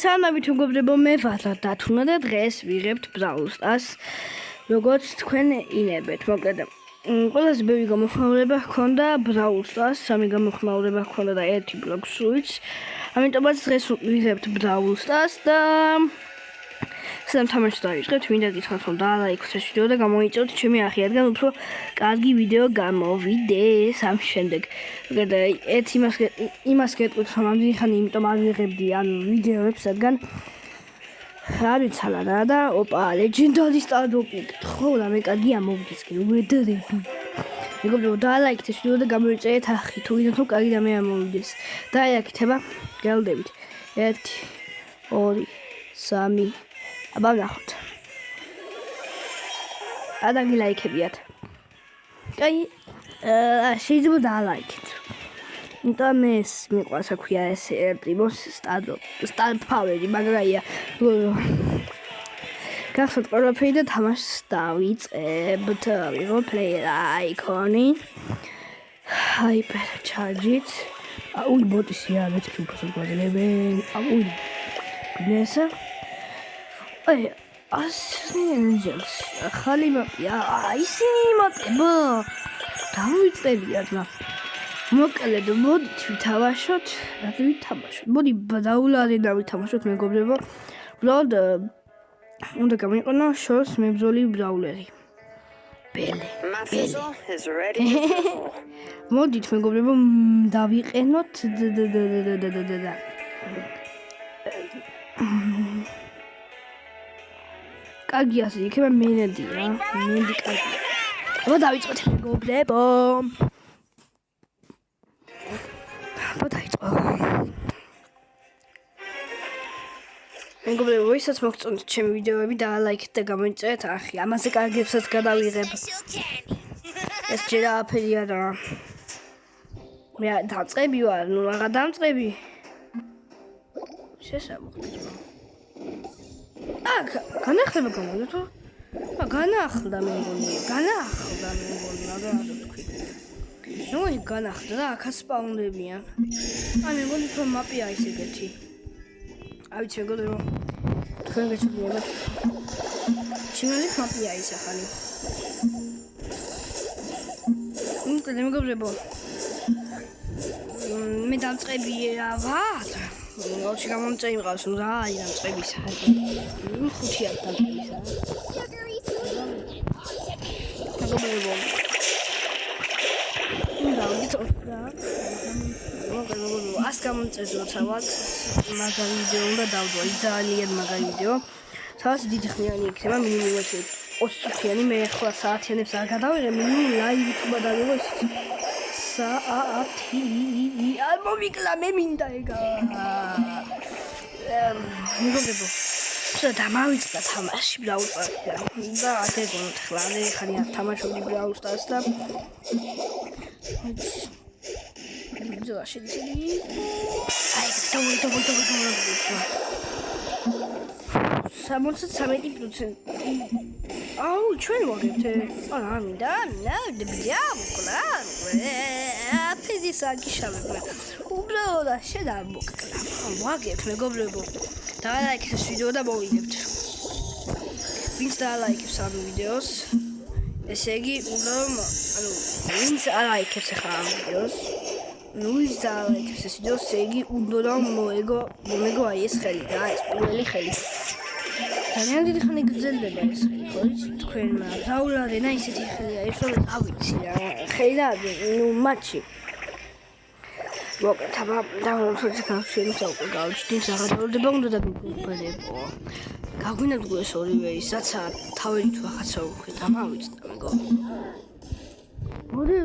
სანავით მეგობრებო მე ვარ დათუნა და დღეს ვიღებთ Brawl Stars როგორც თქვენ ინებეთ მოკლედ ყველაზე ბევრი გამოხმაურება ჰქონდა Brawl Stars სამი გამოხმაურება ჰქონდა და ერთი ბლოკსუიც ამიტომაც დღეს ვიღებთ Brawl Stars და სამ თამაშს დავიწყებთ მინდა გითხრათ რომ დაალაიქოთ ეს ვიდეო და გამოიწვევთ ჩემი არხი რადგან უფრო კარგი ვიდეო გამოვიდეს ამ შემდეგ მოკლედ ერთ იმას გეტყვით რომ ამდენი ხანი იმიტომ არ ვიღებდი ან ვიდეოებს რადგან არ ვიცალა რა და ოპა ლეგენდარი სტარდოპი ხო და მე კარგი ამოვიდეს ვედრები მეგობრებო დაალაიქეთ ეს ვიდეო და გამოიწვევთ არხი თუ გინდათ რომ კარგი და მე ამოვიდეს და აი აქ იქნება გელდებით 1 2 3 აბა ნახოთ. ადაგი ლაიქებიათ. კაი, შეიძლება დაალაიქეთ. იმიტომ ეს მიყვარს აქვია ეს პრიმოს სტარ პავერი, მაგრაია. გახსოვთ ყველაფერი და თამაშს დავიწყებთ. ვიღო პლეიერ აიკონი. ჰაიპერ ჩარჯით. აუი ბოტისია, მეთქი უფრო გვაძლევენ. აუი. ბინესა აი ასნიენჯელს ხალი მაპია ისინი მატება დავიწყებიათ რა მოკლედ მოდით ვითამაშოთ მოდი დაულადე და ვითამაშოთ მეგობრებო უბრალოდ უნდა გამიყენო შორს მებრძოლი ბრაულერი ბელე მოდით მეგობრებო დავიყენოთ და კარგი ასე იქნება მენედი რა მენდი კარგი აბა დავიწყოთ მეგობრებო აბა დავიწყო მეგობრებო ვისაც მოგწონთ ჩემი ვიდეოები და ლაიქეთ და გამოიწვევთ არხი ამაზე კარგებსაც გადავიღებ ეს ჯერ აფერია რა მე დავწყები ვარ ნუ აღარ დამწყები შესაძლოა განახლება გამოდი თუ? განახლდა მე მგონი, მაგრამ არ თქვი. ნუ განახლდა და აქაც სპაუნდებიან. აი მე მგონი რომ მაპია ის ეგეთი. აი ვიცი მეგობრებო. თქვენ გეცნობათ. ჩინელი მაპია ის ახალი. მეგობრებო. მე დამწყები რა ვარ? ოჩი გამომწე იმყავს რა აი დამწყებისა. ხუთი არ დამწყებისა. მეგობრებო. უნდა ვიტყოდა. მოგებო ას გამომწესო თავად მაგარი ვიდეო უნდა დავდო ძალიან მაგარი ვიდეო. თავის დიდი ხნიანი იქნება მინიმუმ 20 წუთიანი მე ახლა საათიანებს არ გადავიღე მინიმუმ ლაივი თუ გადავიღო ისიც საათი არ მომიკლა მე მინდა ეგა მეგობრებო და მავიწყდა თამაში Brawl Stars და ათეგონოთ ხლა ხანი არ თამაშობდი Brawl Stars და ძა შეძილი აი დავი 73% აუ ჩვენ ვაგებთ არა მინდა მოკლა აფიზისაკი შავებმა უბრალოდ შედამოკლა ვაგებთ მეგობრებო დაალაიქეთ ეს ვიდეო და მოვიდებთ ვინც დაალაიქებს ამ ვიდეოს ესე იგი უბრალოდ ანუ ვინც აალაიქებს ახლა ამ ვიდეოს ნუ ის დაალაიქებს ეს ვიდეო ესე იგი უბრალოდ მომეგო აი ეს ხელი და ეს პირველი ხელი ძალიან დიდი ხანი გრძელდება ეს ხელი ხო იცი თქვენმა დაულადენა ისეთი ხელია ეს რომ ავიცი რა ხელი და ნუ მატჩი მოკლედ აბა დავუშვით გავშენოთ უკვე გავჩნდეს აღარ უნდა დაგუბრებო გაგვინათ გულეს ორივე ისაც თავი თუ ახაცა უხით ამავიცდა მეგო მოდი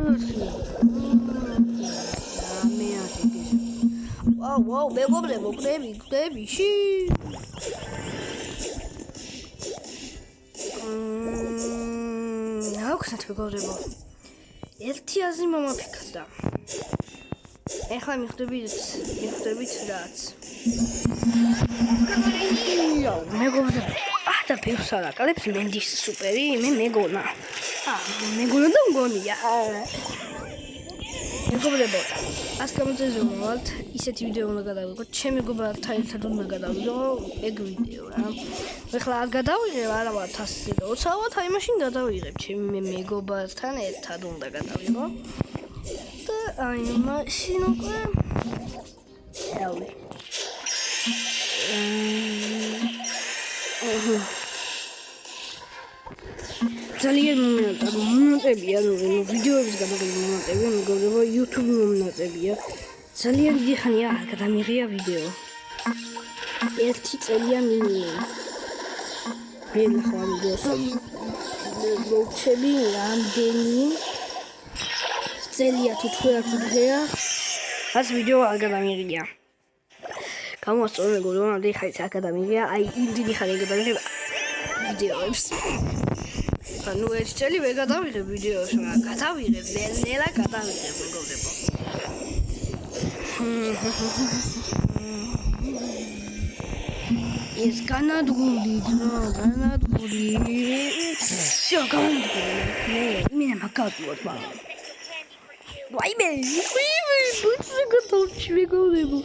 მე ასიგეს ვაუ მეგობრებო კვდები ში აუქნათ მეგობრებო ერთი აზრი მომაფიქრდა ეხლა მიხვდებით რაც მეგობრებო და ბევრს არ აკალებს მენდის სუპერი მე მეგონა და მგონია მეგობრებო ას გამოძევთ ისეთი ვიდეო უნდა გადავიღოთ ჩემი მეგობრებთან ერთად უნდა გადავიდო ეგ ვიდეო რა ეხლა არ გადავიღებ არა ვარ 120 აი მაშინ გადავიღებ ჩემი მეგობრებთან ერთად უნდა გადავიღო და აი მაშინ უკვე რავი ძალიან მონოტებია ვიდეოების გადაღების მონოტებია მეგობრებო YouTube მონოტებია ძალიან დიდი ხანია არ გადამიღია ვიდეო 1 წელია მინიმუმ მე ნახვა ვიდეოს მოვჩები რამდენი წელია თუ თუ არ ვიდეო ას ვიდეო არ გადამიღია გამოსწორე მეგობრებო რამდენი ხანია არ გადამიღია აი იმ დიდი ხანია გადამიღება ვიდეოებს ну ეს წელი ვერ გადავიღებ ვიდეოს მაგრამ გადავიღებ ნელა გადავიღებ მეგობრებო ეს განადგურდი всё გამომდგა მე მაგავდოთ მაგრამ ვაიმე ბუჩი გადავჭი მეგობრებო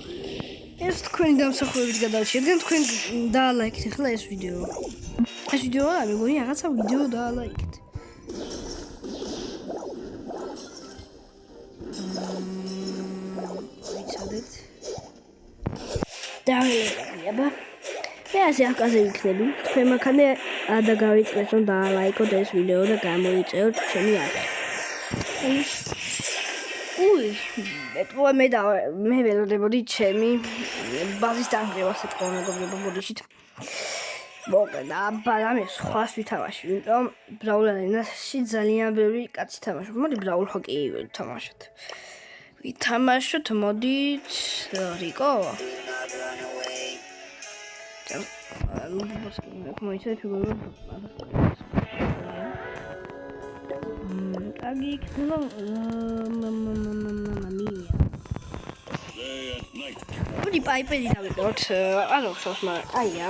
ეს თქვენი დამსახურებით გადავჭი რადგან თქვენ დაალაიქეთ ახლა ეს ვიდეო ეს ვიდეო არა მეგონი რაღაცა ვიდეო დაალაიქეთ ვიცადეთ დაალაიქება მე ასე აკაზე ვიქნები თქვენ მაქამდე არ დაგავიწყდეთ რომ დაალაიქოთ ეს ვიდეო და გამოიწეროთ ჩემი არხი მე ველოდებოდი ჩემი ბაზის დამღებას ეთქვა მეგობრებო ბოდიშით მოგდა ბალამი სხვას ვითამაში იმიტომ ბრაულ არენაში ძალიან ბევრი კაცი თამაშობს მოდი ბრაულ ჰოკეი ვითამაშოთ მოდით რიკო მოიცადე ფიგურა აგი იქნება მოდი პაიპები დავიყოთ არ ვხსოვს მაგრამ აია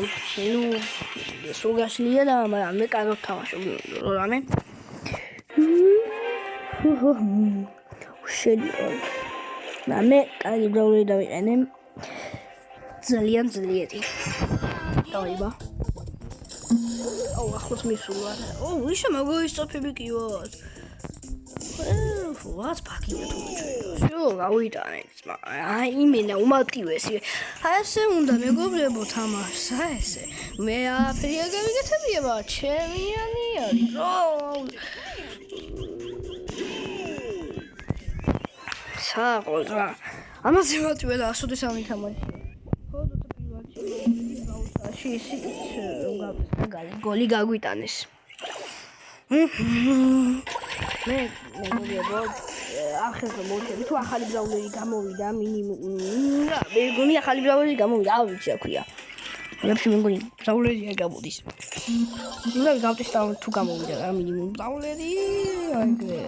ნუ სულგაშლია და მაგრამ მე კარგად თამაშობ რამე შედიო მე კარგი ბრაული დავიყენე ძალიან ძლიერი დაიბა ახლოს მისულა ვიშა მოგოისწოფები კივოთ ვაც პაკია თუ შო გავიტანეთ აი იმენა უმალტივესი აი ესე უნდა მეგობრებო თამაშს აი ესე მე აფერი არ გავიგეთებია ჩემიანი არის საყოლ რა ამაზე მოტივე და ასოდეს ამი თამაში ხოდო თუ პირველში ისიც გოლი გაგვიტანეს მე მეგობრებო ახლა მოვიწყე თუ ახალი ბრაულერი გამოვიდა მინიმუმ მე გონი ახალი ბრაულერი გამოვიდა არ ვიცი რა ქვია მეფში მეგონი ბრაულერია გამოდის უნდა გავწეს თუ გამოვიდა რა მინიმუმ ბრაულერი აიგე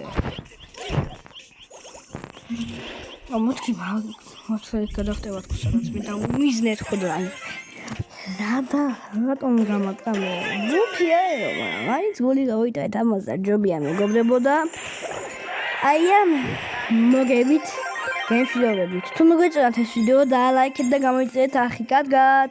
ამოთქი მოწერი გადახტევათ სადაც მე და მიზნეთ ხოდრაი ნადა რატომ გამატა მე ბუფია მაგრამ აიც გოლი გავიტანეთ ამაზე ჯობია მეგობრებო და აი ამ მოგებით გემშლობებით თუ მოგეწონათ ეს ვიდეო და ლაიქეთ და გამოიწერეთ ახი კარგად